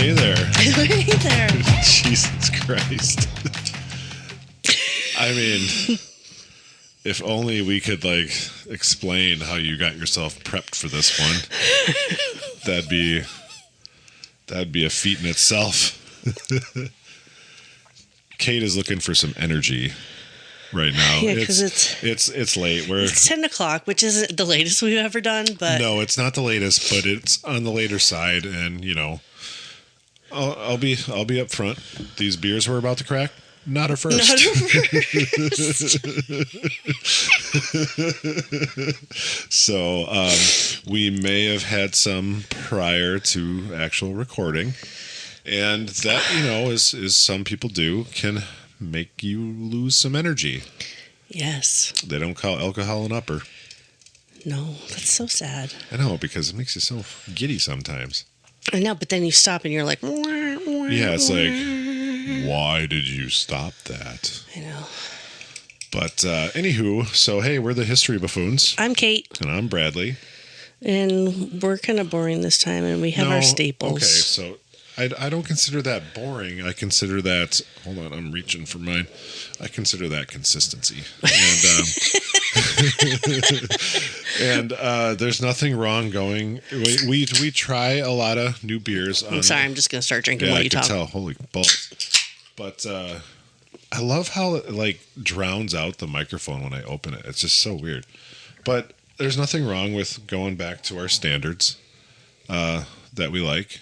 hey there. Hey there. Jesus Christ. I mean, if only we could, like, explain how you got yourself prepped for this one. That'd be a feat in itself. Kate is looking for some energy right now. Yeah, because it's late. It's 10 o'clock, which isn't the latest we've ever done, but no, it's not the latest, but it's on the later side, and you know, I'll be up front. These beers we're about to crack, not our first. So we may have had some prior to actual recording, and that, you know, is some people do can make you lose some energy. Yes. They don't call alcohol an upper. No, that's so sad. I know, because it makes you so giddy sometimes. I know, but then you stop and you're like, yeah, it's like, why did you stop that? I know. But anywho, so hey, we're the History Buffoons. I'm Kate. And I'm Bradley. And we're kind of boring this time, and we have our staples. Okay, so I don't consider that boring. I consider that, hold on, I'm reaching for mine. I consider that consistency. And there's nothing wrong going. We try a lot of new beers. I'm sorry, I'm just going to start drinking while you talk. I can tell. Holy balls. But I love how it, like, drowns out the microphone when I open it. It's just so weird. But there's nothing wrong with going back to our standards that we like.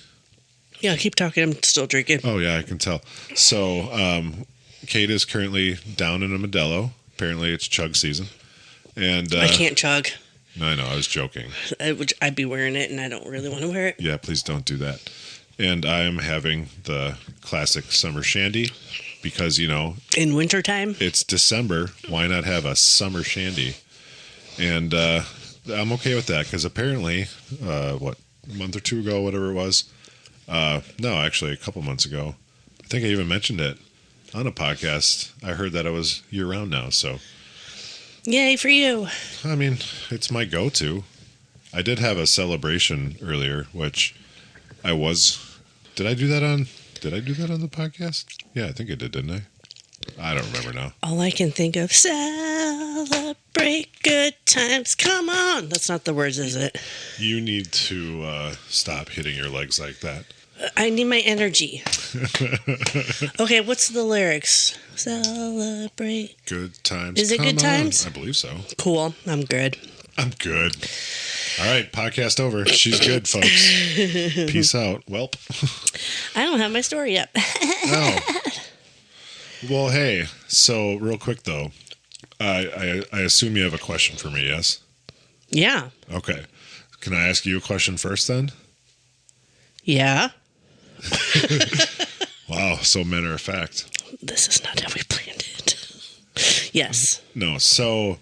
Yeah, keep talking. I'm still drinking. Oh, yeah, I can tell. So, Kate is currently down in a Modelo. Apparently, it's chug season. And I can't chug. No, I know. I was joking. I'd be wearing it, and I don't really want to wear it. Yeah, please don't do that. And I am having the classic Summer Shandy because, you know... In wintertime? It's December. Why not have a Summer Shandy? And I'm okay with that because apparently, a month or two ago, whatever it was... no, actually, a couple months ago. I think I even mentioned it on a podcast. I heard that it was year-round now, so... Yay for you. I mean, it's my go-to. I did have a celebration earlier, which I was... Did I do that on the podcast? Yeah, I think I did, didn't I? I don't remember now. All I can think of, celebrate good times. Come on. That's not the words, is it? You need to stop hitting your legs like that. I need my energy. Okay, what's the lyrics? Celebrate good times. Is it Come good times? on. I believe so. Cool. I'm good. I'm good. All right, podcast over. She's good, folks. Peace out. Welp. I don't have my story yet. Oh. Well, hey, so real quick, though, I assume you have a question for me, yes? Yeah. Okay. Can I ask you a question first, then? Yeah. Wow, so matter of fact. This is not how we planned it. Yes. No, so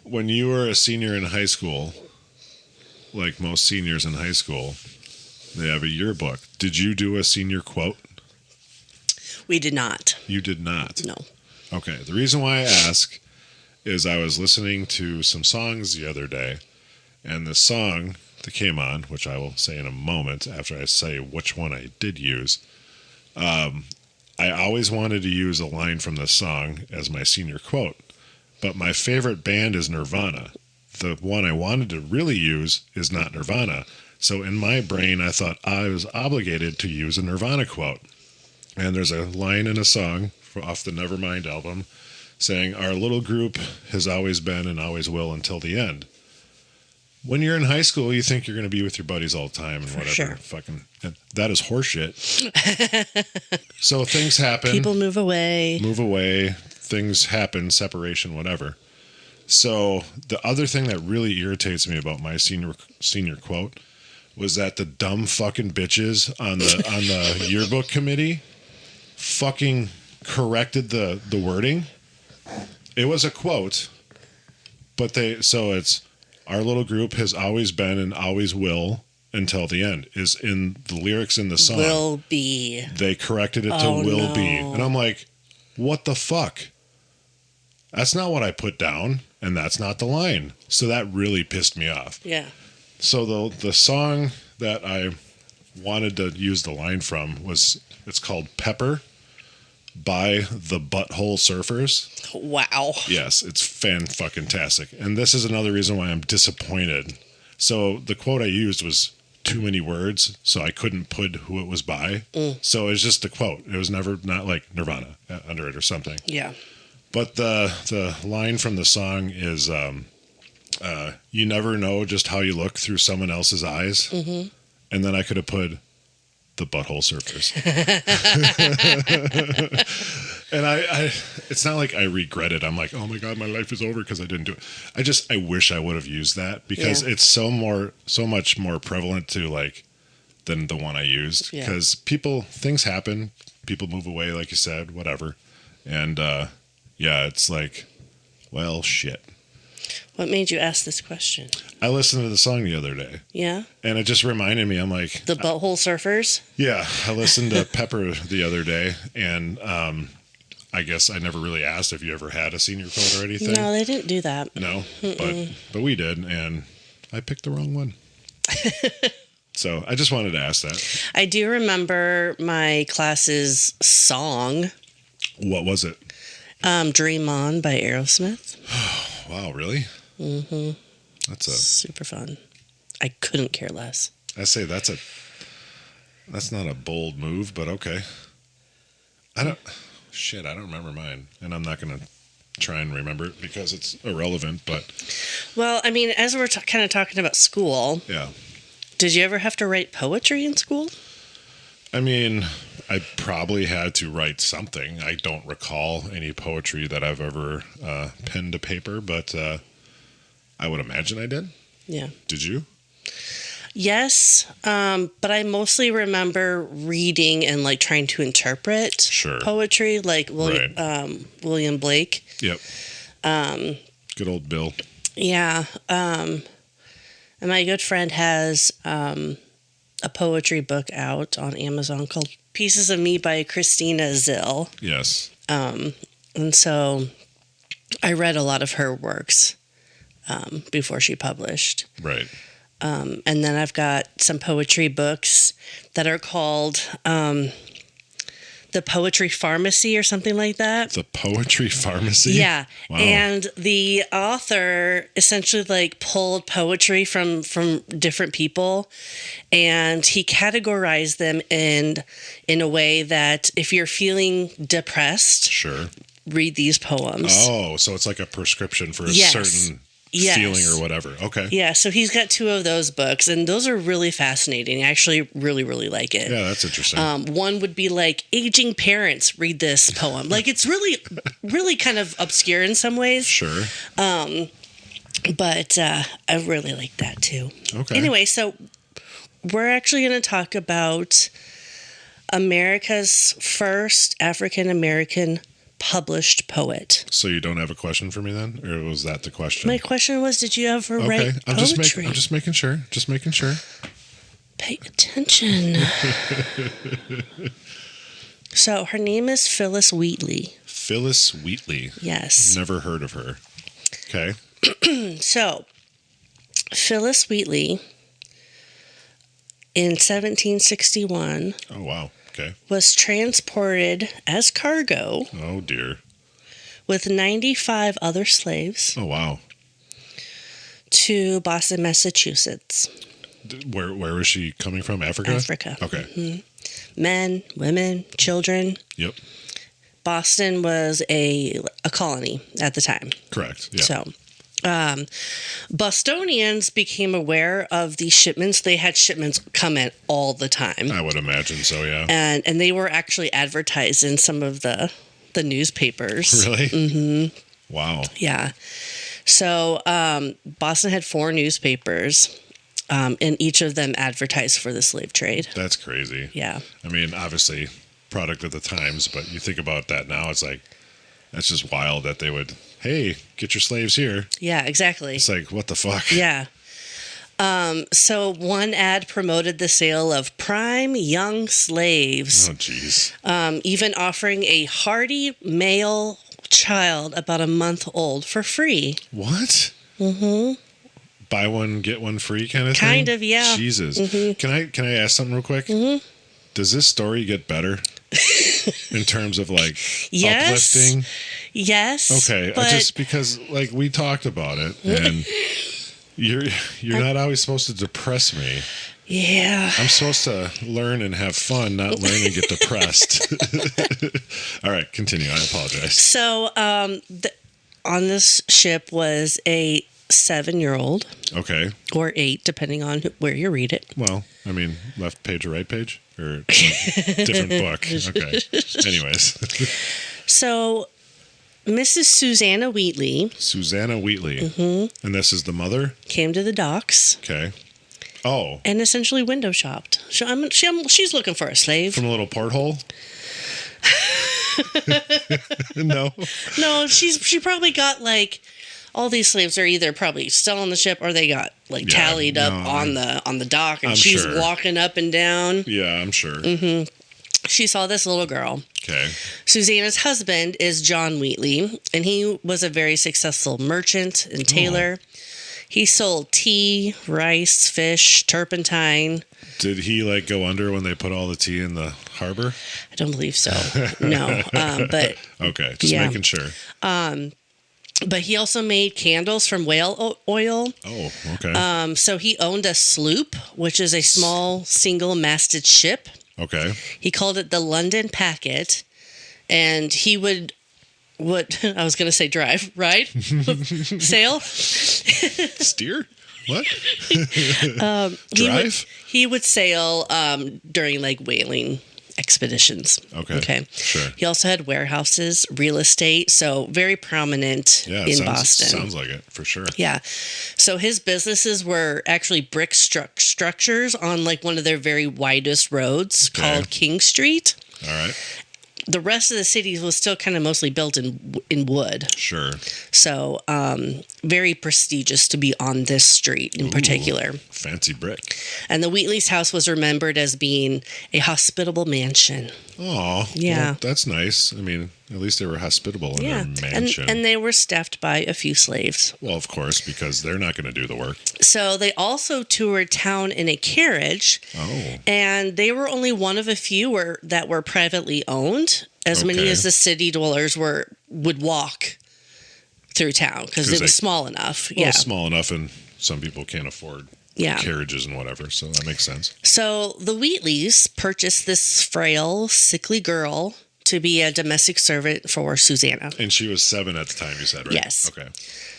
when you were a senior in high school, like most seniors in high school, they have a yearbook. Did you do a senior quote? We did not. You did not? No. Okay. The reason why I ask is I was listening to some songs the other day, and the song that came on, which I will say in a moment after I say which one I did use, I always wanted to use a line from the song as my senior quote, but my favorite band is Nirvana. The one I wanted to really use is not Nirvana. So in my brain, I thought I was obligated to use a Nirvana quote. And there's a line in a song off the Nevermind album saying, "Our little group has always been and always will until the end." When you're in high school, you think you're going to be with your buddies all the time and whatever. Sure. Fucking, that is horseshit. So things happen. People move away. Things happen, separation, whatever. So the other thing that really irritates me about my senior quote was that the dumb fucking bitches on the yearbook committee fucking corrected the wording. It was a quote, but it's "Our little group has always been and always will until the end" is in the lyrics in the song. Will be. They corrected it to will be. And I'm like, what the fuck? That's not what I put down, and that's not the line. So that really pissed me off. Yeah. So the song that I wanted to use the line from was, it's called Pepper by the Butthole Surfers. Wow. Yes, it's fan-fucking-tastic. And this is another reason why I'm disappointed. So the quote I used was too many words, so I couldn't put who it was by. So it was just a quote. It was never, not like Nirvana under it or something. Yeah. But the line from the song is, you never know just how you look through someone else's eyes. Mm-hmm. And then I could have put the Butthole Surfers. And I it's not like I regret it. I'm like, oh my God, my life is over because I didn't do it. I wish I would have used that because it's so much more prevalent to like than the one I used. Because things happen, people move away, like you said, whatever. And it's like, well, shit. What made you ask this question? I listened to the song the other day. Yeah? And it just reminded me, I'm like... The Butthole Surfers? Yeah, I listened to Pepper the other day, and I guess I never really asked if you ever had a senior quote or anything. No, they didn't do that. No, but we did, and I picked the wrong one. So I just wanted to ask that. I do remember my class's song. What was it? Dream On by Aerosmith. Wow, really? Mm-hmm. That's super fun. I couldn't care less. I say that's not a bold move, but okay. I don't remember mine, and I'm not going to try and remember it because it's irrelevant, but... Well, I mean, as we're kind of talking about school... Yeah. Did you ever have to write poetry in school? I mean, I probably had to write something. I don't recall any poetry that I've ever penned to paper, but I would imagine I did. Yeah. Did you? Yes, but I mostly remember reading and like trying to interpret poetry, like William Blake. Yep. Good old Bill. Yeah. And my good friend has a poetry book out on Amazon called Pieces of Me by Christina Zill. Yes. And so I read a lot of her works before she published. Right. And then I've got some poetry books that are called The Poetry Pharmacy or something like that. The Poetry Pharmacy? Yeah. Wow. And the author essentially like pulled poetry from different people, and he categorized them in a way that if you're feeling depressed, read these poems. Oh, so it's like a prescription for a certain feeling or whatever. Okay. Yeah, so he's got 2 of those books, and those are really fascinating. I actually really, really like it. Yeah, that's interesting. One would be like, aging parents, read this poem. Like, it's really, really kind of obscure in some ways. Sure. But I really like that, too. Okay. Anyway, so we're actually going to talk about America's first African-American published poet. So you don't have a question for me then? Or was that the question? My question was, did you ever write poetry? I'm just making sure. Just making sure. Pay attention. So her name is Phillis Wheatley. Phillis Wheatley. Yes. Never heard of her. Okay. So Phillis Wheatley in 1761. Oh, wow. Okay. Was transported as cargo. Oh, dear. With 95 other slaves. Oh, wow. To Boston, Massachusetts. Where was she coming from? Africa? Africa. Okay. Mm-hmm. Men, women, children. Yep. Boston was a colony at the time. Correct. Yeah. So, Bostonians became aware of these shipments. They had shipments come in all the time. I would imagine so, yeah. And they were actually advertised in some of the newspapers. Really? Mm-hmm. Wow. Yeah. So Boston had 4 newspapers, and each of them advertised for the slave trade. That's crazy. Yeah. I mean, obviously, product of the times, but you think about that now, it's like, that's just wild that they would, hey, get your slaves here. Yeah, exactly. It's like, what the fuck? Yeah. So one ad promoted the sale of prime young slaves. Oh, jeez. Even offering a hardy male child about a month old for free. What? Mm-hmm. buy one get one free kind of thing? Kind of, yeah. Jesus. Can I ask something real quick? Does this story get better in terms of like uplifting? Yes. Okay, but just because like we talked about it, and you're not always supposed to depress me. Yeah. I'm supposed to learn and have fun, not learn and get depressed. All right, continue. I apologize. So, on this ship was a 7-year-old. Okay. Or 8, depending on where you read it. Well, I mean, left page or right page? Or different book? Okay. Anyways. So, Mrs. Susanna Wheatley. Susanna Wheatley. And this is the mother? Came to the docks. Okay. Oh. And essentially window shopped. She's looking for a slave. From a little porthole? No. No, she probably got like all these slaves are either probably still on the ship or they got like tallied up on the dock, and she's walking up and down. Yeah, I'm sure. She saw this little girl. Okay. Susanna's husband is John Wheatley, and he was a very successful merchant and tailor. He sold tea, rice, fish, turpentine. Did he like go under when they put all the tea in the harbor? I don't believe so. No, but okay, just making sure. But he also made candles from whale oil. Oh, okay. So he owned a sloop, which is a small single-masted ship. Okay. He called it the London Packet, and he would I was going to say drive, ride, sail, steer. What? Drive. He would sail during like whaling expeditions. Okay. Sure. He also had warehouses, real estate, so very prominent in Boston. Sounds like it for sure. Yeah. So his businesses were actually brick structures on like one of their very widest roads called King Street. All right. The rest of the city was still kind of mostly built in wood. Sure. So very prestigious to be on this street in particular. Fancy brick. And the Wheatley's house was remembered as being a hospitable mansion. Oh, yeah. Well, that's nice. I mean, at least they were hospitable in their mansion. And they were staffed by a few slaves. Well, of course, because they're not going to do the work. So they also toured town in a carriage. Oh. And they were only one of a few that were privately owned. As many as the city dwellers would walk through town because it was small enough. Well, small enough, and some people can't afford carriages and whatever, so that makes sense. So the Wheatleys purchased this frail, sickly girl to be a domestic servant for Susanna. And she was 7 at the time, you said, right? Yes. Okay.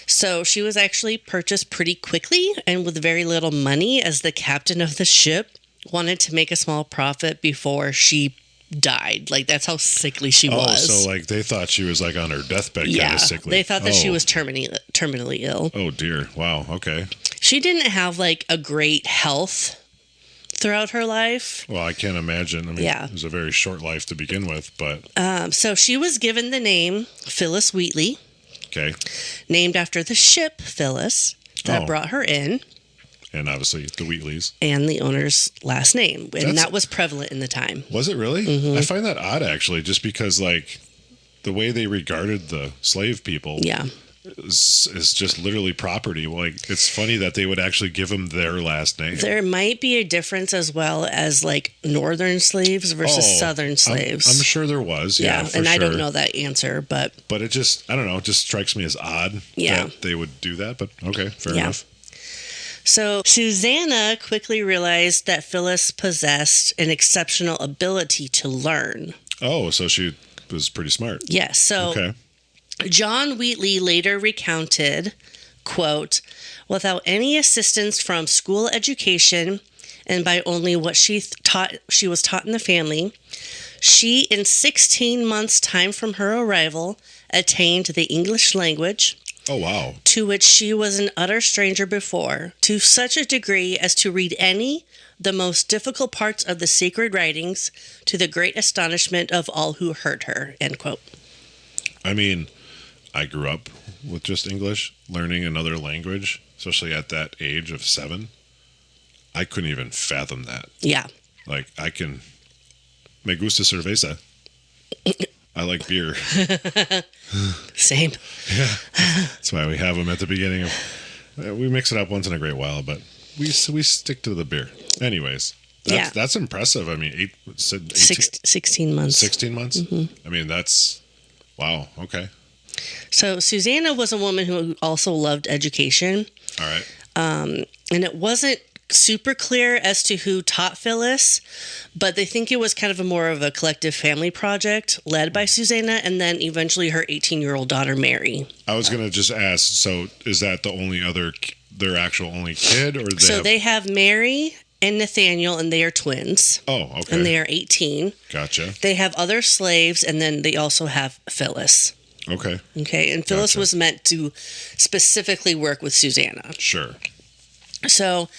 So she was actually purchased pretty quickly and with very little money, as the captain of the ship wanted to make a small profit before she died. Like, that's how sickly she was. Oh, so like they thought she was like on her deathbed kind of sickly. They thought that she was terminally ill. Oh dear. Wow. Okay. She didn't have like a great health throughout her life. Well, I can't imagine. I mean, it was a very short life to begin with, but so she was given the name Phillis Wheatley. Okay. Named after the ship Phillis that brought her in. And obviously the Wheatleys. And the owner's last name. And that was prevalent in the time. Was it really? Mm-hmm. I find that odd, actually, just because, like, the way they regarded the slave people is just literally property. Like, it's funny that they would actually give them their last name. There might be a difference as well as, like, northern slaves versus southern slaves. I'm sure there was, yeah, for and sure. I don't know that answer, but it just, I don't know, it just strikes me as odd that they would do that, but okay, fair enough. So Susanna quickly realized that Phyllis possessed an exceptional ability to learn. Oh, so she was pretty smart. Yes. So John Wheatley later recounted, quote, "Without any assistance from school education and by only what she was taught in the family, she, in 16 months' time from her arrival, attained the English language." Oh, wow. To which she was an utter stranger before, to such a degree as to read the most difficult parts of the sacred writings, to the great astonishment of all who heard her, end quote. I mean, I grew up with just English, learning another language, especially at that age of 7. I couldn't even fathom that. Yeah. Like, me gusta cerveza. I like beer. Same. Yeah. That's why we have them at the beginning of We mix it up once in a great while, but we stick to the beer. Anyways, that's impressive. I mean, 16 months. 16 months? I mean, that's... Wow, okay. So Susanna was a woman who also loved education. All right. And it wasn't super clear as to who taught Phillis, but they think it was kind of more of a collective family project led by Susanna and then eventually her 18-year-old daughter, Mary. I was going to just ask, so is that the only their actual only kid? Or they have Mary and Nathaniel, and they are twins. Oh, okay. And they are 18. Gotcha. They have other slaves, and then they also have Phillis. Okay. Okay, and Phillis was meant to specifically work with Susanna. Sure. So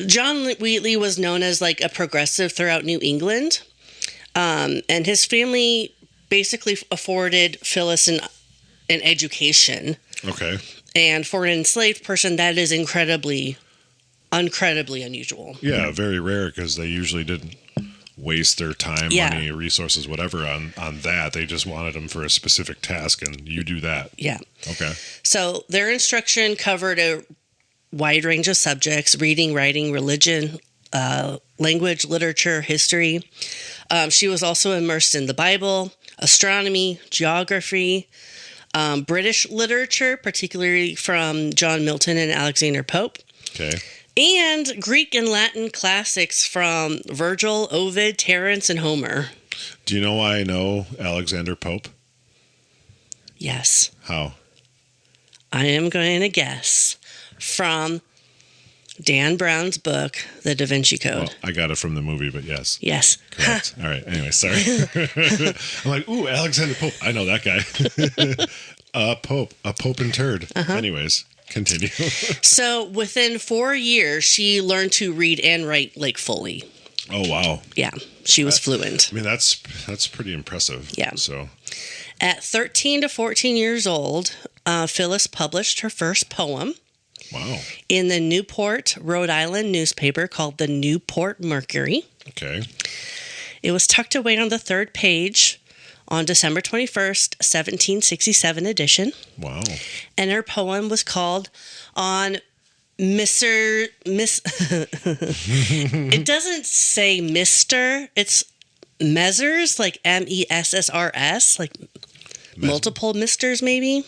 John Wheatley was known as like a progressive throughout New England, and his family basically afforded Phillis an education. Okay. And for an enslaved person, that is incredibly unusual. Yeah, very rare because they usually didn't waste their time, money, resources, whatever on that. They just wanted them for a specific task, and you do that. Yeah. Okay. So their instruction covered a wide range of subjects: reading, writing, religion, language, literature, history. She was also immersed in the Bible, astronomy, geography, British literature, particularly from John Milton and Alexander Pope. Okay. And Greek and Latin classics from Virgil, Ovid, Terence, and Homer. Do you know why I know Alexander Pope? Yes. How? I am going to guess from Dan Brown's book, The Da Vinci Code. Well, I got it from the movie, but yes. Yes. Correct. All right. Anyway, sorry. I'm like, ooh, Alexander Pope. I know that guy. A Pope and turd. Anyways, continue. So within 4 years, she learned to read and write like fully. Oh, wow. Yeah. She was fluent. I mean, that's pretty impressive. Yeah. So at 13 to 14 years old, Phillis published her first poem. Wow. In the Newport, Rhode Island newspaper called the Newport Mercury. Okay. It was tucked away on the third page on December 21st, 1767 edition. Wow. And her poem was called On Miss. It doesn't say Mr. It's Messrs, like Messrs, like multiple misters maybe.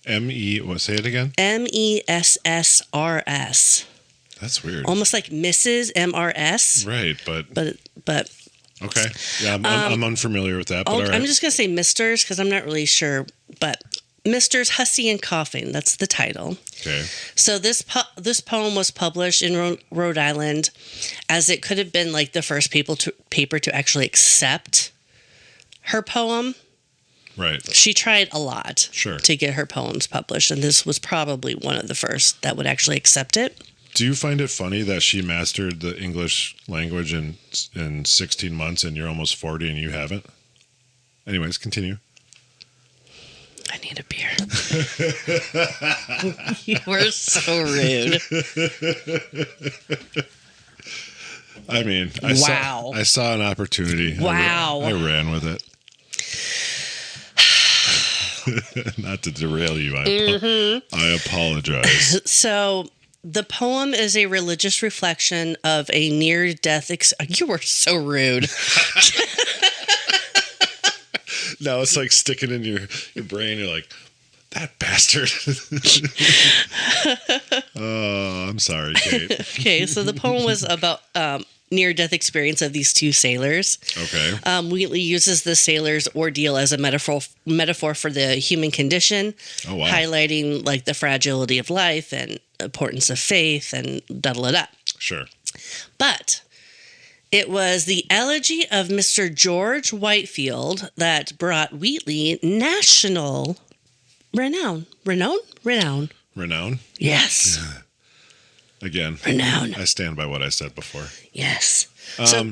Say it again? Messrs. That's weird. Almost like Mrs. Mrs. Right, But okay. Yeah, I'm unfamiliar with that. But all right. I'm just going to say Misters because I'm not really sure. But Misters Hussey and Coughing, that's the title. Okay. So this poem was published in Rhode Island, as it could have been like the first paper to actually accept her poem. Right. She tried a lot to get her poems published, and this was probably one of the first that would actually accept it. Do you find it funny that she mastered the English language in 16 months and you're almost 40 and you haven't? Anyways, continue. I need a beer. You were so rude. I mean, I saw an opportunity. Wow. I ran with it. Not to derail you. I apologize. So the poem is a religious reflection of a near-death You were so rude. Now it's like sticking in your brain. You're like, that bastard. Oh, I'm sorry, Kate. Okay, so the poem was about near-death experience of these two sailors. Okay. Wheatley uses the sailor's ordeal as a metaphor for the human condition, highlighting like the fragility of life and importance of faith and da-da-da-da. Sure. But it was the elegy of Mr. George Whitefield that brought Wheatley national renown. Renown? Yes. Again, renown. I stand by what I said before. Yes.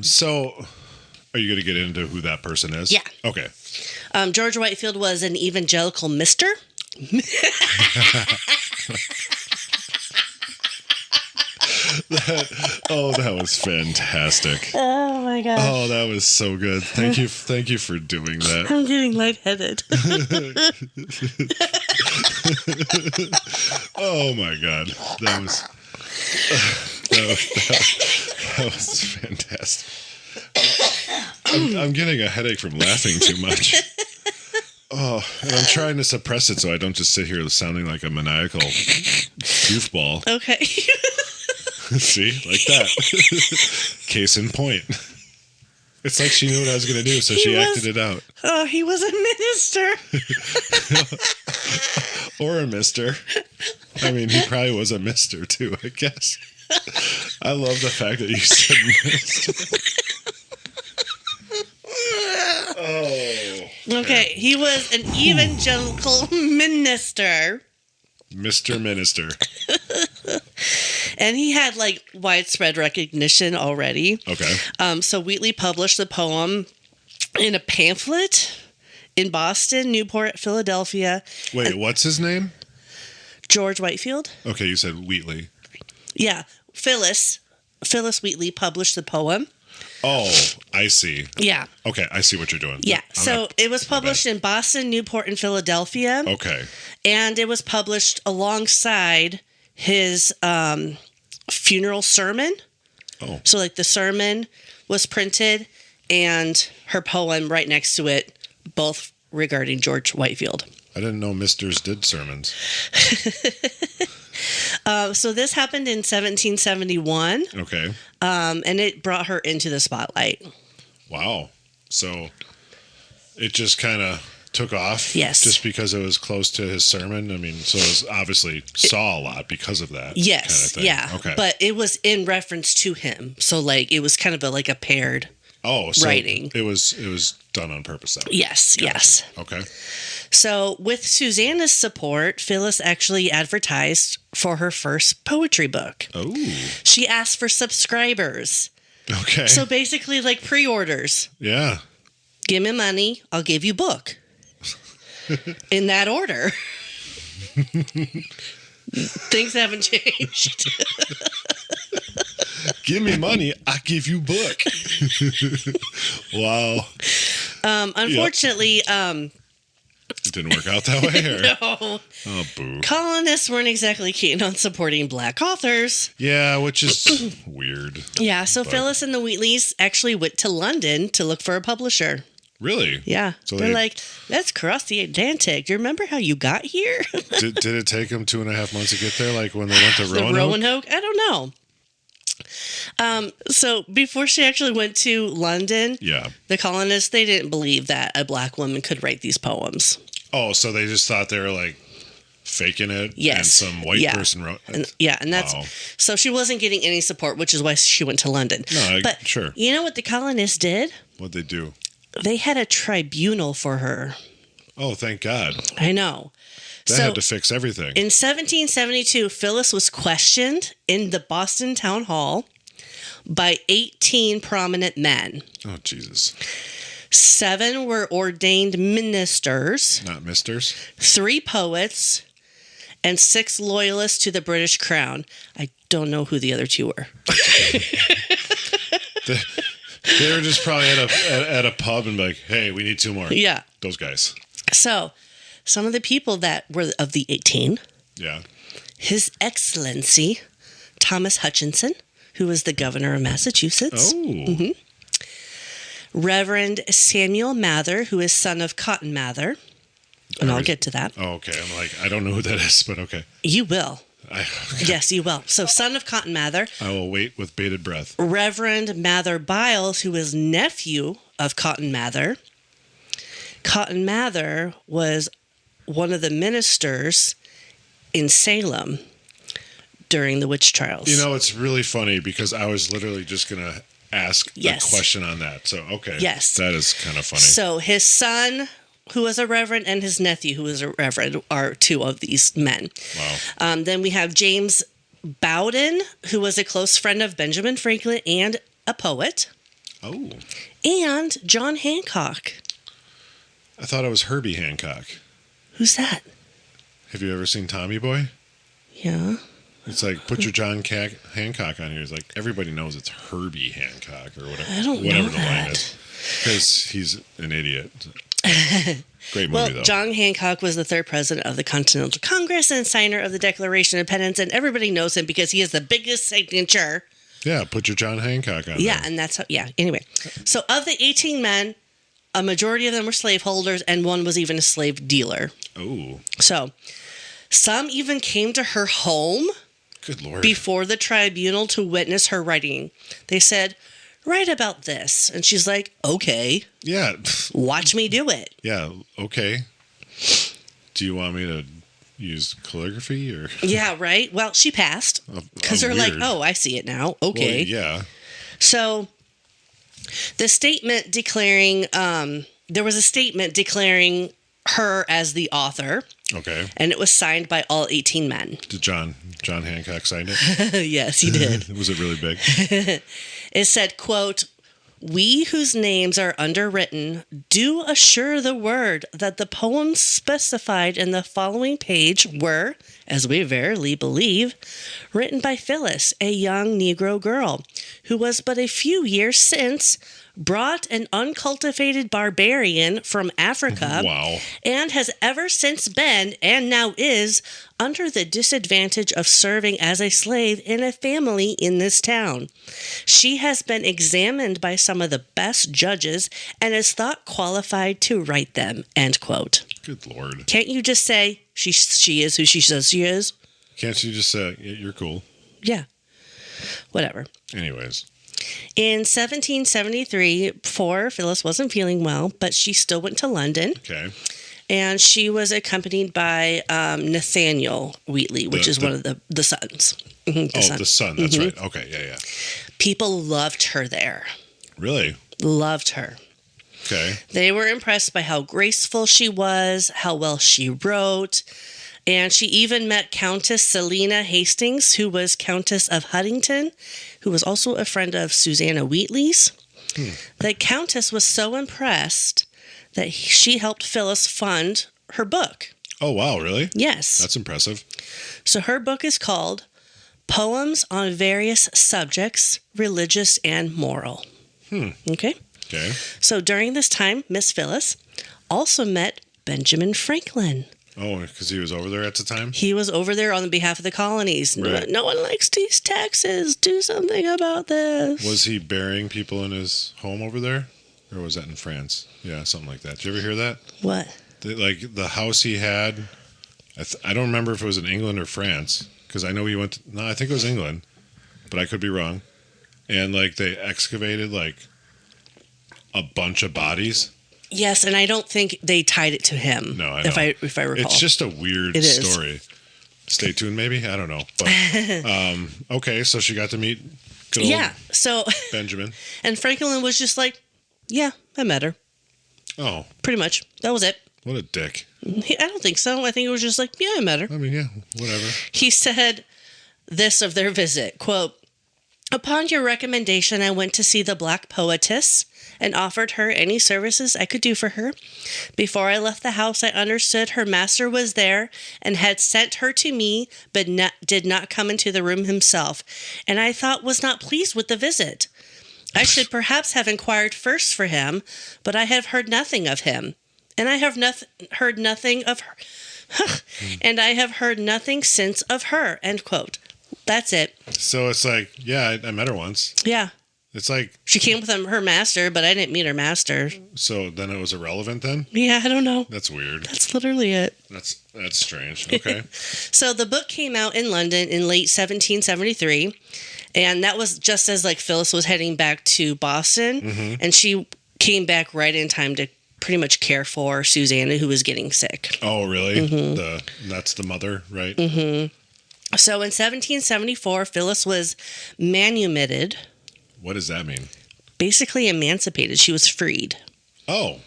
So, are you going to get into who that person is? Yeah. Okay. George Whitefield was an evangelical mister. That was fantastic. Oh my gosh. Oh, that was so good. Thank you for doing that. I'm getting lightheaded. Oh my God, that was fantastic. I'm getting a headache from laughing too much. Oh, and I'm trying to suppress it so I don't just sit here sounding like a maniacal goofball. Okay. See, like that. Case in point. It's like she knew what I was going to do, so she acted it out. Oh, he was a minister. Or a mister. I mean, he probably was a mister, too, I guess. I love the fact that you said mister. Oh. Okay, he was an evangelical minister. Mr. Minister. And he had like widespread recognition already. Okay. So Wheatley published the poem in a pamphlet in Boston, Newport, Philadelphia. Wait, what's his name? George Whitefield. Okay, you said Wheatley. Yeah, Phillis Wheatley published the poem. Oh, I see. Yeah. Okay, I see what you're doing. Yeah. So it was published in Boston, Newport, and Philadelphia. Okay. And it was published alongside his funeral sermon. Oh. So like the sermon was printed and her poem right next to it, both regarding George Whitefield. I didn't know misters did sermons. So this happened in 1771. Okay. And it brought her into the spotlight. Wow. So it just kind of took off. Yes. Just because it was close to his sermon. I mean, so it was obviously saw a lot because of that. Yes. Kind of thing. Yeah. Okay. But it was in reference to him. So like it was kind of like a paired writing. It was done on purpose then. Yes. Gotcha. Yes. Okay. So with Susanna's support, Phyllis actually advertised for her first poetry book. Oh. She asked for subscribers. Okay. So basically like pre-orders. Yeah. Give me money, I'll give you book. In that order. Things haven't changed. Give me money, I give you book. Wow. Unfortunately, It didn't work out that way? Or? no. Oh, boo. Colonists weren't exactly keen on supporting black authors. Yeah, which is weird. Yeah, so Phyllis and the Wheatleys actually went to London to look for a publisher. Really? Yeah. So They're like, let's cross the Atlantic. Do you remember how you got here? did it take them 2.5 months to get there, like when they went to Roanoke? Roanoke? I don't know. So before she actually went to London, Yeah. the colonists, they didn't believe that a black woman could write these poems. Oh, so they just thought they were like faking it? Yes. And some white person wrote it? And that's Wow. so she wasn't getting any support, which is why she went to London. No, but sure. You know what the colonists did? What'd they do? They had a tribunal for her. Oh, thank God. I know. That had to fix everything. In 1772, Phyllis was questioned in the Boston Town Hall by 18 prominent men. Oh, Jesus. 7 were ordained ministers, Not misters? 3 poets, and 6 loyalists to the British Crown. I don't know who the other 2 were. They were just probably at a pub and be like, hey, we need 2 more. Yeah. Those guys. So, some of the people that were of the 18, Yeah. His Excellency Thomas Hutchinson, who was the governor of Massachusetts. Oh. Reverend Samuel Mather, who is son of Cotton Mather. And I'll get to that. Oh, okay. I'm like, I don't know who that is, but okay. You will. I Yes, you will. So, son of Cotton Mather. will wait with bated breath. Reverend Mather Biles, who is nephew of Cotton Mather. Cotton Mather was one of the ministers in Salem during the witch trials. You know, it's really funny because I was literally just going to ask Yes. a question on that. So, okay. Yes. That is kind of funny. So his son, who was a reverend, and his nephew, who was a reverend, are 2 of these men. Wow. Then we have James Bowden, who was a close friend of Benjamin Franklin and a poet. Oh. And John Hancock. I thought it was Herbie Hancock. Who's that? Have you ever seen Tommy Boy? Yeah. It's like, put your John Hancock on here. It's like, everybody knows it's Herbie Hancock or whatever. I don't know whatever the line that. is. Because he's an idiot. Great movie, Well, though. John Hancock was the third president of the Continental Congress and signer of the Declaration of Independence, and everybody knows him because he has the biggest signature. Yeah, put your John Hancock on Yeah, there. and that's how, yeah. Anyway, so of the 18 men, a majority of them were slaveholders, and one was even a slave dealer. Oh, So some even came to her home good Lord. before the tribunal to witness her writing. They said, write about this. And she's like, okay, Yeah. watch me do it. Yeah, okay. Do you want me to use calligraphy or? Yeah, right. Well, she passed because they're like, weird. oh, I see it now. Okay. Well, yeah. So the statement declaring, there was a statement declaring her as the author, Okay. and it was signed by all 18 men. Did John Hancock sign it? Yes, he did. Was it really big? It said, quote, we whose names are underwritten do assure the word that the poems specified in the following page were, as we verily believe, written by Phillis, a young Negro girl, who was but a few years since brought an uncultivated barbarian from Africa, Wow. and has ever since been, and now is, under the disadvantage of serving as a slave in a family in this town. She has been examined by some of the best judges and is thought qualified to write them, end quote. Good Lord. Can't you just say she is who she says she is? Can't you just say, yeah, you're cool? Yeah. Whatever. Anyways. In 1773, Phillis wasn't feeling well, but she still went to London. Okay. And she was accompanied by Nathaniel Wheatley, which is one of the sons. Mhm, the son. That's right. Okay. Yeah, yeah. People loved her there. Really? Loved her. Okay. They were impressed by how graceful she was, how well she wrote. And she even met Countess Selina Hastings, who was Countess of Huntington, who was also a friend of Susanna Wheatley's. The Countess was so impressed that she helped Phillis fund her book. Oh, wow. Really? Yes. That's impressive. So her book is called Poems on Various Subjects, Religious and Moral. Okay. Okay. So during this time, Miss Phillis also met Benjamin Franklin. Oh, because he was over there at the time? He was over there on behalf of the colonies. Right. No one likes these taxes. Do something about this. Was he burying people in his home over there? Or was that in France? Yeah, something like that. Did you ever hear that? What? The house he had, I don't remember if it was in England or France, because I know he went no, I think it was England, but I could be wrong. And, they excavated, a bunch of bodies. Yes, and I don't think they tied it to him. No, I know. If I recall. It's just a weird It is. story. Stay tuned, maybe? I don't know. But, okay, so she got to meet good old So, Benjamin. and Franklin was just like, yeah, I met her. Oh, Pretty much. That was it. what a dick. I don't think so. I think it was just like, yeah, I met her. I mean, yeah, whatever. He said this of their visit, quote, upon your recommendation, I went to see the Black Poetess and offered her any services I could do for her. Before I left the house, I understood her master was there and had sent her to me, but did not come into the room himself, and I thought was not pleased with the visit. I should perhaps have inquired first for him, but I have heard nothing of him, and I have heard nothing of her, and I have heard nothing since of her, end quote. That's it. So it's like, yeah, I met her once. Yeah. It's like, She came with her master, but I didn't meet her master. so then it was irrelevant then? Yeah, I don't know. That's weird. That's literally it. That's strange. Okay. So the book came out in London in late 1773, and that was just as Phyllis was heading back to Boston, and she came back right in time to pretty much care for Susanna, who was getting sick. Oh, really? That's the mother, right? So in 1774, Phyllis was manumitted, What does that mean? basically emancipated. She was freed. Oh.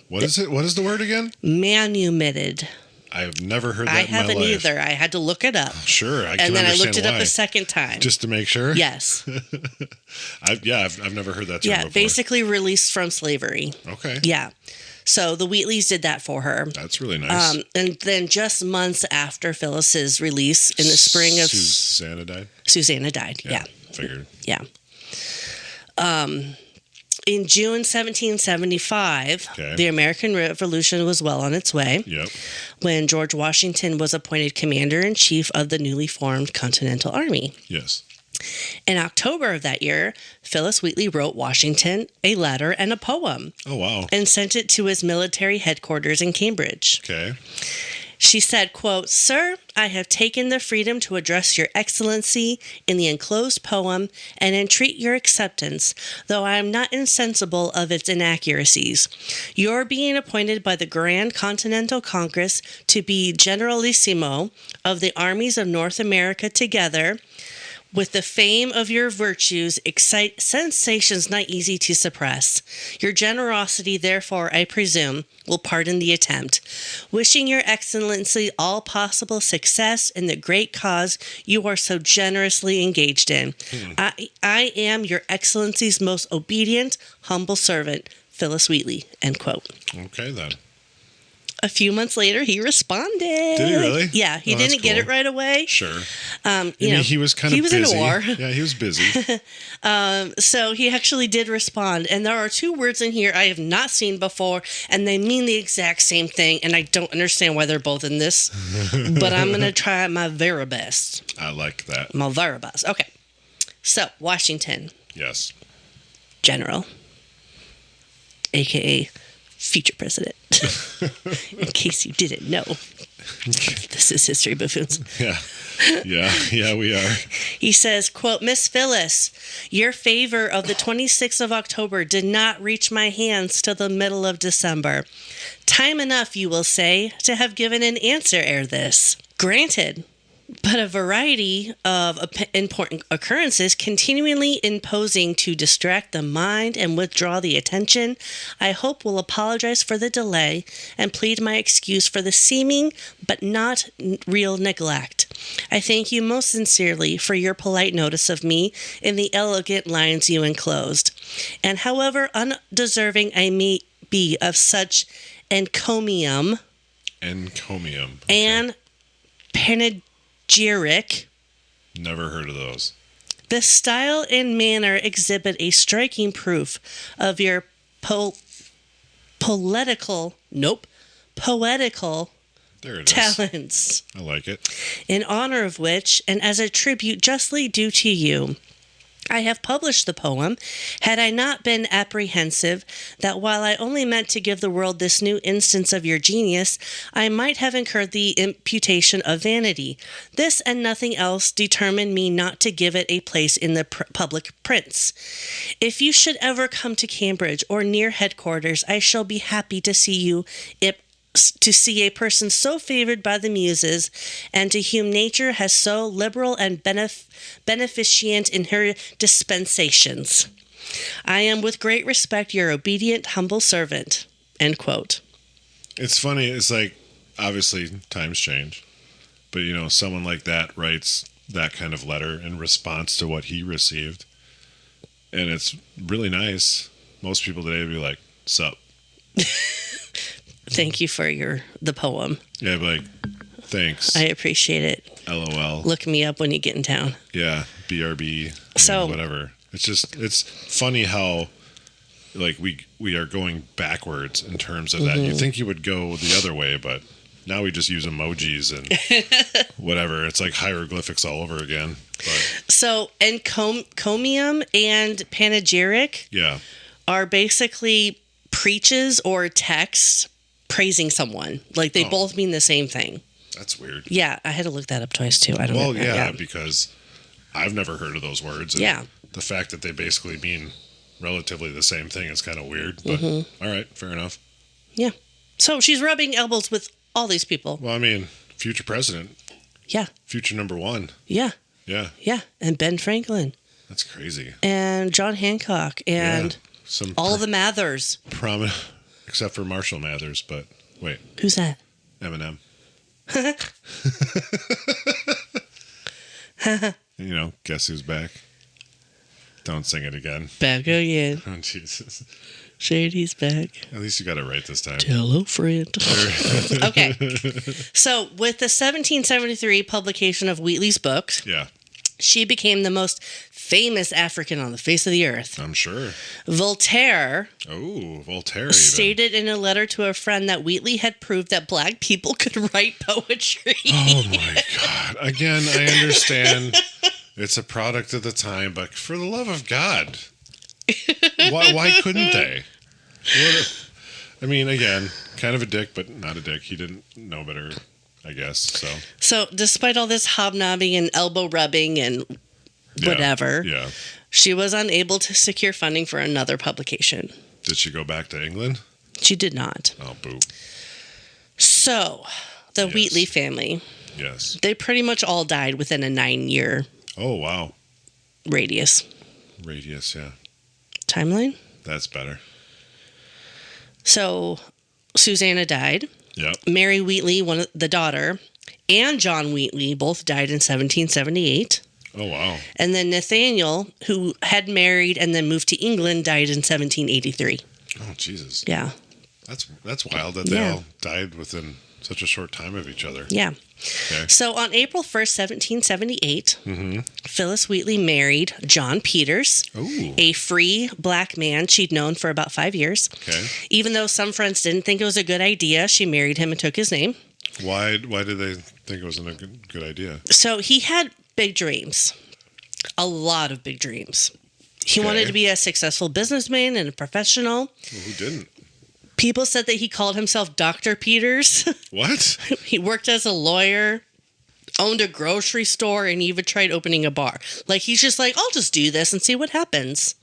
What is it? What is the word again? Manumitted. I've never heard that I in my haven't life. either. I had to look it up. Sure, I can And then I understand looked it why. up a second time. Just to make sure? Yes. I've never heard that term Yeah, before. basically released from slavery. Okay. Yeah. So the Wheatleys did that for her. That's really nice. And then just months after Phyllis's release in the spring of... Susanna died? Susanna died. Yeah. Figured. Yeah. In June 1775, Okay. the American Revolution was well on its way Yep. when George Washington was appointed commander-in-chief of the newly formed Continental Army. Yes. In October of that year, Phillis Wheatley wrote Washington a letter and a poem Oh, wow. and sent it to his military headquarters in Cambridge. Okay. She said, quote, "Sir, I have taken the freedom to address your excellency in the enclosed poem and entreat your acceptance, though I am not insensible of its inaccuracies. Your being appointed by the Grand Continental Congress to be Generalissimo of the armies of North America together, with the fame of your virtues, excite sensations not easy to suppress. Your generosity, therefore, I presume, will pardon the attempt. Wishing your excellency all possible success in the great cause you are so generously engaged in. I am your excellency's most obedient, humble servant, Phillis Wheatley," end quote. Okay, then. A few months later, he responded. Did he really? Yeah, he Oh, that's didn't get cool. it right away. Sure. He was kind of he was busy. in a war. Yeah, he was busy. So he actually did respond. And there are two words in here I have not seen before, and they mean the exact same thing. And I don't understand why they're both in this, but I'm going to try my very best. I like that. My very best. Okay. So, Washington, Yes. General, a.k.a. future president. In case you didn't know. This is History Buffoons. Yeah. Yeah, we are. He says, quote, "Miss Phillis, your favor of the 26th of October did not reach my hands till the middle of December. Time enough, you will say, to have given an answer ere this. Granted, but a variety of important occurrences continually imposing to distract the mind and withdraw the attention, I hope will apologize for the delay and plead my excuse for the seeming but not real neglect. I thank you most sincerely for your polite notice of me in the elegant lines you enclosed. And however undeserving I may be of such encomium Encomium. and panegyric, Never heard of those. the style and manner exhibit a striking proof of your poetical There it is. talents, I like it. in honor of which, and as a tribute justly due to you, I have published the poem, had I not been apprehensive that while I only meant to give the world this new instance of your genius, I might have incurred the imputation of vanity. This and nothing else determined me not to give it a place in the public prints. If you should ever come to Cambridge or near headquarters, I shall be happy to see you to see a person so favored by the muses, and to whom nature has so liberal and beneficent in her dispensations. I am with great respect your obedient, humble servant." End quote. It's funny. It's like, obviously, times change. But, someone like that writes that kind of letter in response to what he received. And it's really nice. Most people today would be like, sup? Thank you for the poem. Yeah, I'd be like, thanks. I appreciate it. LOL. Look me up when you get in town. Yeah, BRB. So- whatever. It's funny how, like, we are going backwards in terms of that. You think you would go the other way, but now we just use emojis and whatever. It's like hieroglyphics all over again. But So, encomium and panegyric yeah, are basically preaches or texts praising someone. Like, they both mean the same thing. that's weird. Yeah, I had to look that up twice, too. I don't know. Well, yeah, because I've never heard of those words. And Yeah. the fact that they basically mean relatively the same thing is kind of weird. But all right, fair enough. Yeah. So, she's rubbing elbows with all these people. Well, I mean, future president, Yeah. future number one. Yeah. Yeah, Yeah. And Ben Franklin. that's crazy. And John Hancock. And Some all the Mathers. prominent, except for Marshall Mathers. But wait, Who's that? Eminem. Guess who's back? Don't sing it again. Back again. Oh, Jesus. Shady's back. At least you got it right this time. Hello, friend. Okay. So, with the 1773 publication of Wheatley's books, Yeah. She became the most famous African on the face of the earth. I'm sure. Voltaire Voltaire stated in a letter to a friend that Wheatley had proved that black people could write poetry. Oh my God. Again, I understand it's a product of the time, but for the love of God, why couldn't they? I mean, again, kind of a dick, but not a dick. He didn't know better, I guess. So despite all this hobnobbing and elbow rubbing and whatever, she was unable to secure funding for another publication. Did she go back to England? She did not. Oh, boo. So, the Wheatley family. Yes. They pretty much all died within a 9-year. Oh, wow. Radius, yeah. Timeline? That's better. So, Susanna died. Yep. Mary Wheatley, the daughter, and John Wheatley both died in 1778. Oh, wow. And then Nathaniel, who had married and then moved to England, died in 1783. Oh, Jesus. Yeah. That's wild that they all died within such a short time of each other. Yeah. Okay. So on April 1st, 1778, Phillis Wheatley married John Peters, a free black man she'd known for about 5 years. Okay. Even though some friends didn't think it was a good idea, she married him and took his name. Why did they think it wasn't a good idea? So he had big dreams, a lot of big dreams. He wanted to be a successful businessman and a professional. Well, who didn't? People said that he called himself Dr. Peters. What? He worked as a lawyer, owned a grocery store, and even tried opening a bar. Like, he's just like, I'll just do this and see what happens.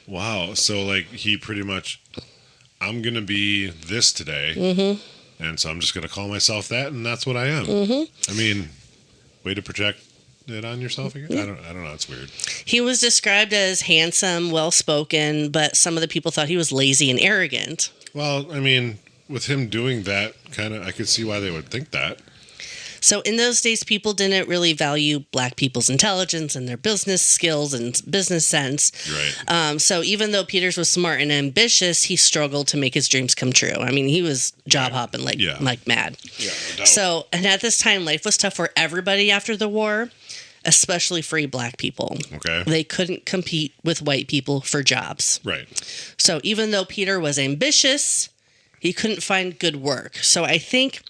Wow. So, like, he pretty much, I'm going to be this today. And so I'm just going to call myself that, and that's what I am. I mean, way to project it on yourself again? I don't know. It's weird. He was described as handsome, well-spoken, but some of the people thought he was lazy and arrogant. Well, I mean, with him doing that, I could see why they would think that. So in those days, people didn't really value black people's intelligence and their business skills and business sense. Right. So even though Peters was smart and ambitious, he struggled to make his dreams come true. I mean, he was job hopping like mad. Yeah, no doubt. So, and at this time, life was tough for everybody after the war, especially free black people. Okay. They couldn't compete with white people for jobs. Right. So even though Peter was ambitious, he couldn't find good work. So I think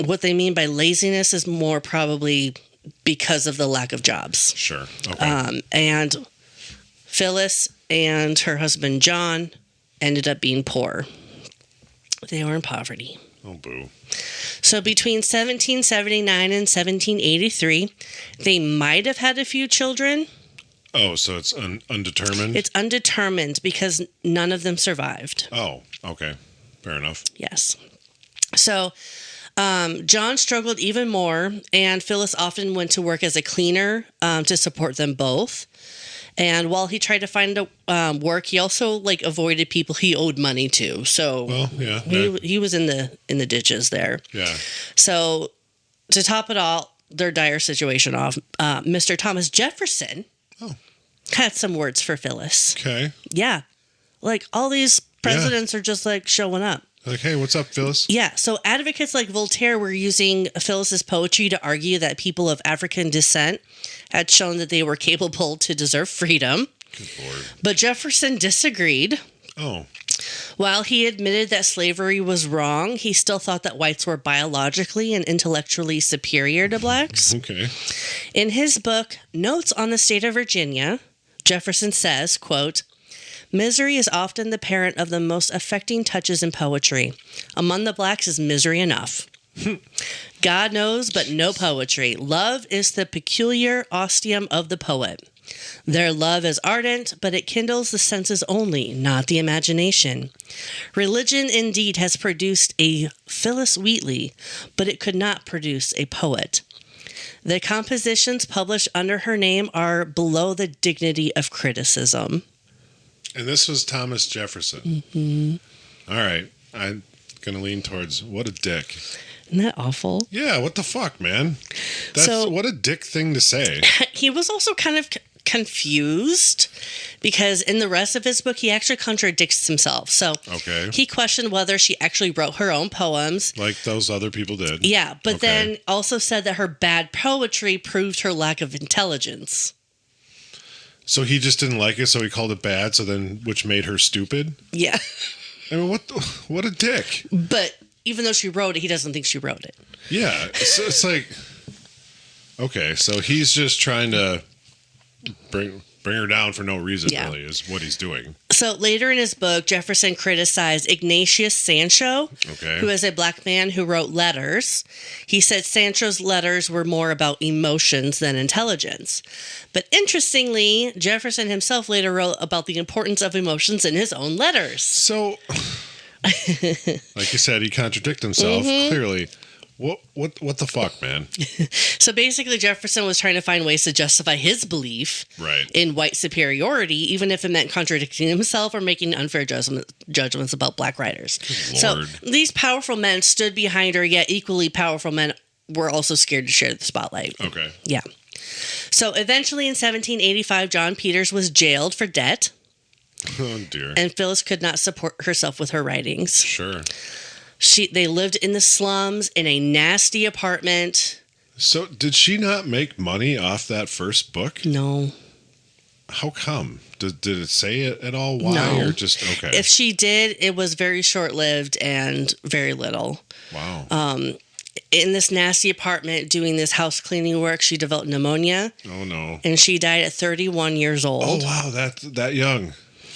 what they mean by laziness is more probably because of the lack of jobs. Sure. Okay. And Phyllis and her husband John ended up being poor. They were in poverty. Oh, boo. So between 1779 and 1783, they might have had a few children. Oh, so it's undetermined? It's undetermined because none of them survived. Oh, okay. Fair enough. Yes. So John struggled even more, and Phyllis often went to work as a cleaner to support them both. And while he tried to find work, he also avoided people he owed money to. So he was in the ditches there. Yeah. So to top it all, their dire situation off, Mr. Thomas Jefferson had some words for Phyllis. Okay. Yeah. All these presidents are just showing up. Like, hey, what's up, Phyllis? Yeah, so advocates like Voltaire were using Phyllis's poetry to argue that people of African descent had shown that they were capable to deserve freedom. Good Lord. But Jefferson disagreed. Oh. While he admitted that slavery was wrong, he still thought that whites were biologically and intellectually superior to blacks. Okay. In his book, Notes on the State of Virginia, Jefferson says, quote, "Misery is often the parent of the most affecting touches in poetry. Among the blacks is misery enough. God knows, but no poetry. Love is the peculiar ostium of the poet. Their love is ardent, but it kindles the senses only, not the imagination. Religion indeed has produced a Phillis Wheatley, but it could not produce a poet. The compositions published under her name are below the dignity of criticism." And this was Thomas Jefferson. Mm-hmm. All right. I'm going to lean towards what a dick. Isn't that awful? Yeah, what the fuck, man? What a dick thing to say. He was also kind confused because in the rest of his book, he actually contradicts himself. So he questioned whether she actually wrote her own poems. Like those other people did. Yeah, but then also said that her bad poetry proved her lack of intelligence. So he just didn't like it, so he called it bad, which made her stupid? Yeah. I mean, what a dick. But even though she wrote it, he doesn't think she wrote it. Yeah, it's like, okay, so he's just trying to bring her down for no reason, really, is what he's doing. So later in his book, Jefferson criticized Ignatius Sancho, who is a black man who wrote letters. He said Sancho's letters were more about emotions than intelligence. But interestingly, Jefferson himself later wrote about the importance of emotions in his own letters. So, like you said, he contradicted himself, clearly. What the fuck, man? So basically, Jefferson was trying to find ways to justify his belief in white superiority, even if it meant contradicting himself or making unfair judgments about black writers. So these powerful men stood behind her, yet equally powerful men were also scared to share the spotlight. Okay. Yeah. So eventually in 1785, John Peters was jailed for debt. Oh, dear. And Phyllis could not support herself with her writings. Sure. They lived in the slums in a nasty apartment. So did she not make money off that first book? No. How come? Did it say it at all? Why? No. Or just, okay. If she did, it was very short-lived and very little. Wow. In this nasty apartment doing this house cleaning work, she developed pneumonia. Oh, no. And she died at 31 years old. Oh, wow. That young.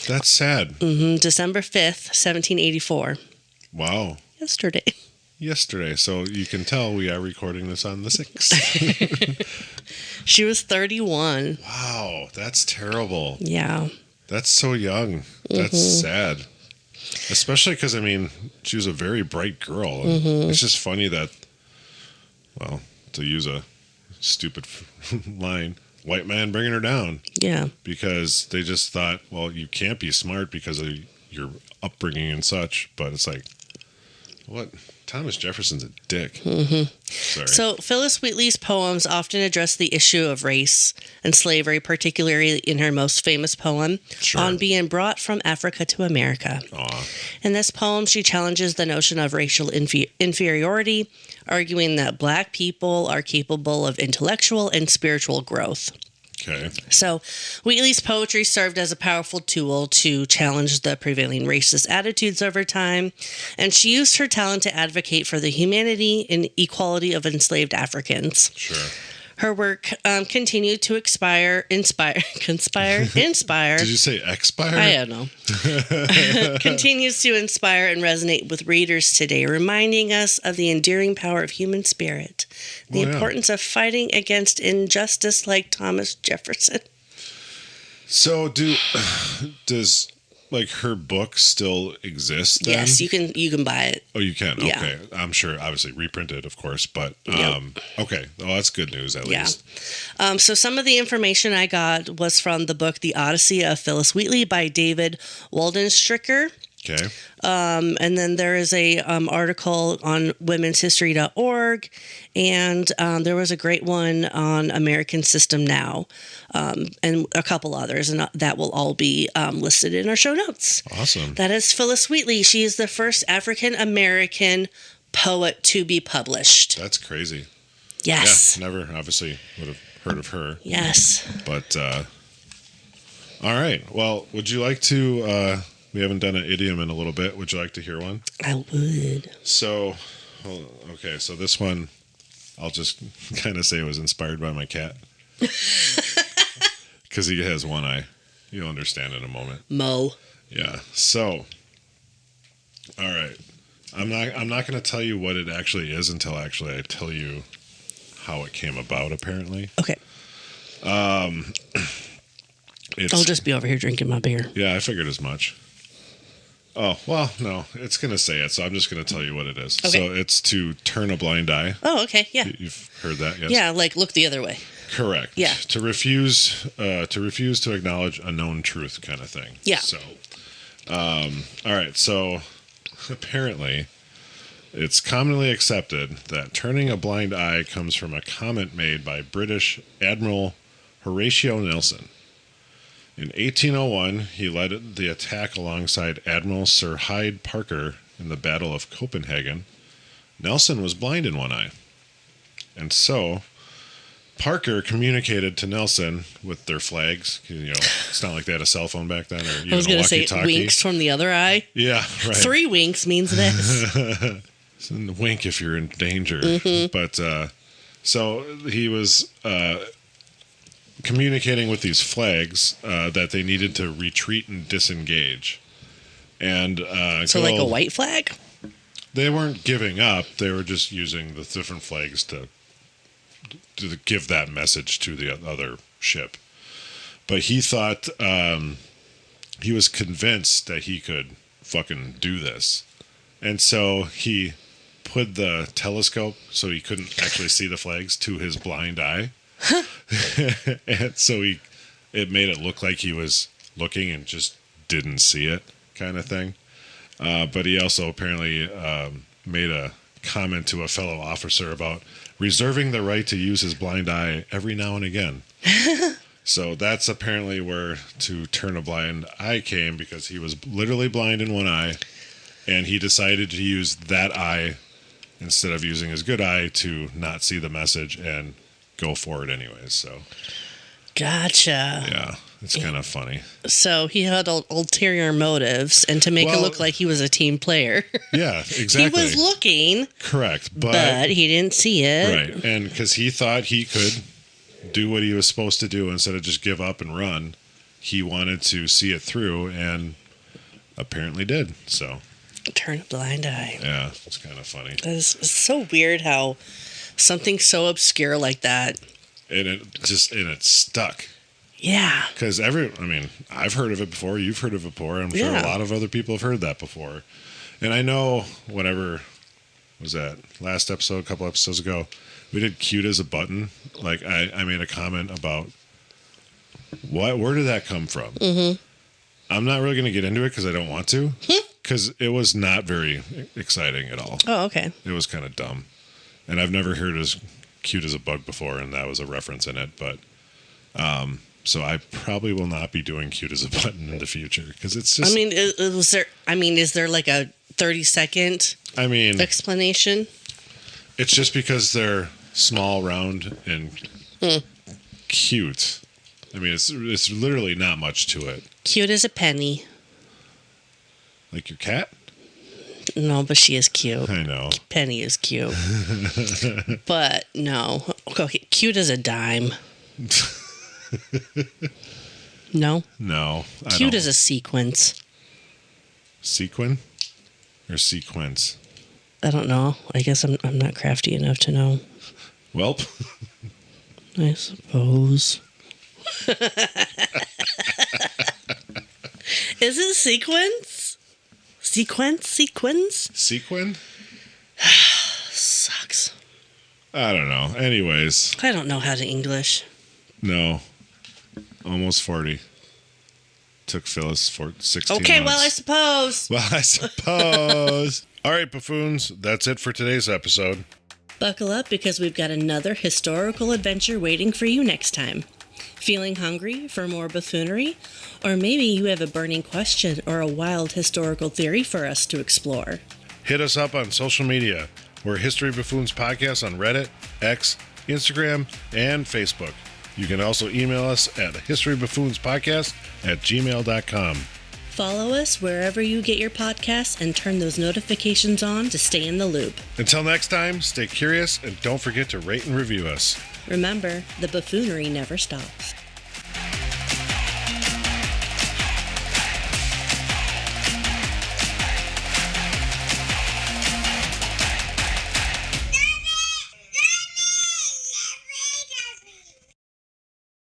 That's sad. December 5th, 1784. Wow. Yesterday. So you can tell we are recording this on the 6th. She was 31. Wow, that's terrible. Yeah. That's so young. That's sad. Especially because, I mean, she was a very bright girl. It's just funny that, well, to use a stupid line, white man bringing her down. Yeah. Because they just thought, well, you can't be smart because of your upbringing and such. But it's like, what? Thomas Jefferson's a dick. Sorry. So Phillis Wheatley's poems often address the issue of race and slavery, particularly in her most famous poem, On Being Brought from Africa to America. In this poem, she challenges the notion of racial inferiority, arguing that black people are capable of intellectual and spiritual growth. Okay. So Wheatley's poetry served as a powerful tool to challenge the prevailing racist attitudes over time, and she used her talent to advocate for the humanity and equality of enslaved Africans. Sure. Her work continued to inspire. Did you say expire? I don't know. Continues to inspire and resonate with readers today, reminding us of the enduring power of human spirit, the importance of fighting against injustice like Thomas Jefferson. So does like her book still exist then? Yes, you can buy it. Oh, you can? Yeah. Okay. I'm sure, obviously, reprinted, of course, but okay. Well, that's good news, at least. So some of the information I got was from the book The Odyssey of Phillis Wheatley by David Waldenstricker. Okay. And then there is a article on womenshistory.org, and there was a great one on American System Now, and a couple others, and that will all be listed in our show notes. Awesome. That is Phillis Wheatley. She is the first African-American poet to be published. That's crazy. Yes. Yeah, never, obviously, would have heard of her. Yes. But, all right. Well, would you like to... we haven't done an idiom in a little bit. Would you like to hear one? I would. So, okay. So this one, I'll just kind of say it was inspired by my cat. Because he has one eye. You'll understand in a moment. Mo. Yeah. So, all right. I'm not going to tell you what it actually is until I tell you how it came about, apparently. Okay. I'll just be over here drinking my beer. Yeah, I figured as much. Oh, well, no, it's going to say it, so I'm just going to tell you what it is. Okay. So it's to turn a blind eye. Oh, okay, yeah. You've heard that, yes? Yeah, like look the other way. Correct. Yeah. To refuse to acknowledge a known truth kind of thing. Yeah. So, all right, so apparently it's commonly accepted that turning a blind eye comes from a comment made by British Admiral Horatio Nelson. In 1801, he led the attack alongside Admiral Sir Hyde Parker in the Battle of Copenhagen. Nelson was blind in one eye. And so, Parker communicated to Nelson with their flags. You know, it's not like they had a cell phone back then. Or even I was going to say walkie-talkie. winks from the other eye. Yeah, right. 3 winks means this. Wink if you're in danger. But so he was communicating with these flags that they needed to retreat and disengage. And So like a white flag? They weren't giving up. They were just using the different flags to give that message to the other ship. But he thought, he was convinced that he could fucking do this. And so he put the telescope so he couldn't actually see the flags to his blind eye. And so it made it look like he was looking and just didn't see it, kind of thing. But he also apparently made a comment to a fellow officer about reserving the right to use his blind eye every now and again. So that's apparently where to turn a blind eye came, because he was literally blind in one eye, and he decided to use that eye instead of using his good eye to not see the message and go for it anyways. So Gotcha. yeah, it's kind of funny. So he had ulterior motives, and to make it look like he was a team player. Yeah, exactly. He was looking. Correct. But he didn't see it. Right. And because he thought he could do what he was supposed to do instead of just give up and run, he wanted to see it through, and apparently did. So Turn a blind eye. yeah, it's kind of funny. That is so weird how something so obscure like that. And it stuck. Yeah. Because I've heard of it before. You've heard of it before. I'm sure a lot of other people have heard that before. And I know whenever was that last episode, a couple episodes ago, we did cute as a button. Like I made a comment about where did that come from? Mm-hmm. I'm not really going to get into it because I don't want to. Because it was not very exciting at all. Oh, okay. It was kind of dumb. And I've never heard as cute as a bug before, and that was a reference in it. But so I probably will not be doing cute as a button in the future, because it's just. Is there like a 30-second explanation? It's just because they're small, round, and cute. It's literally not much to it. Cute as a penny. Like your cat? No, but she is cute. I know. Penny is cute. But no. Okay, cute as a dime. No? No. Cute as a sequence. Sequin? Or sequence? I don't know. I guess I'm not crafty enough to know. Welp. I suppose. Is it sequence? Sequins? Sequin? Sucks. I don't know. Anyways. I don't know how to English. No. Almost 40. Took Phyllis for 16 Okay, months. well, I suppose. All right, buffoons. That's it for today's episode. Buckle up, because we've got another historical adventure waiting for you next time. Feeling hungry for more buffoonery? Or maybe you have a burning question or a wild historical theory for us to explore. Hit us up on social media. We're History Buffoons Podcast on Reddit, X, Instagram, and Facebook. You can also email us at historybuffoonspodcast@gmail.com. Follow us wherever you get your podcasts and turn those notifications on to stay in the loop. Until next time, stay curious and don't forget to rate and review us. Remember, the buffoonery never stops.